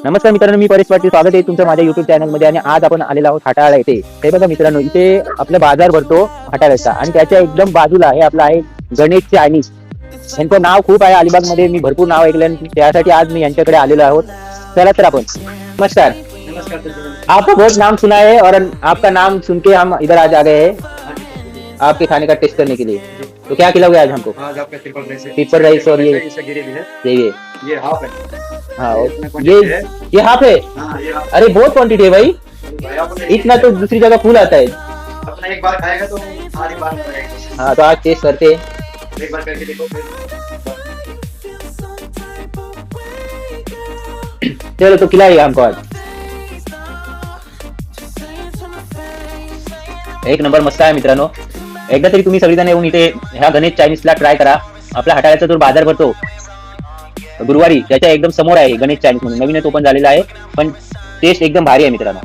नमस्कार मित्रांनो, मी परेश पाटील. स्वागत आहे तुमचं माझ्या युट्यूब चॅनलमध्ये. आणि आज आपण आलेलो आहोत हाटाळा येथे. हे बघा मित्रांनो, इथे आपला बाजार भरतो हाटाळ्याचा आणि त्याच्या एकदम बाजूला हे आपलं आहे गणेश चायनीज. यांचं नाव खूप आहे अलिबागमध्ये, मी भरपूर नाव ऐकलं, त्यासाठी आज मी यांच्याकडे आलेलो आहोत. चला तर आपण. नमस्कार. आपका बहुत नाम सुना है और आपका नाम सुन के हम इधर आज आ गए हैं आपके खाने का टेस्ट करने के लिए. तो क्या खिलाओगे आज हमको? आज आपका ट्रिपल राइस और ये गिरी भी है, ये हाफ है। हाँ, इसमें quantity है। ये हाफ है. हाँ, ये हाफ अरे बहुत क्वांटिटी है भाई, भाई, आपने इतना तो दूसरी जगह फुल आता है. अपना एक बार खाएगा तो सारी बार खाएगा। हाँ, तो आज टेस्ट करते हैं. एक बार करके देखो फिर। चलो तो खिलाइए हमको आज. एक नंबर मस्त आहे मित्रांनो. एकदा तरी तुम्ही सगळेजण येऊन इथे ह्या गणेश चायनीजला ट्राय करा. आपला हाटाळ्याचा जो बाजार भरतो गुरुवारी, त्याच्या एकदम समोर आहे गणेश चायनीज म्हणून. नवीनच ओपन झालेला आहे, पण टेस्ट एकदम भारी आहे मित्रांनो.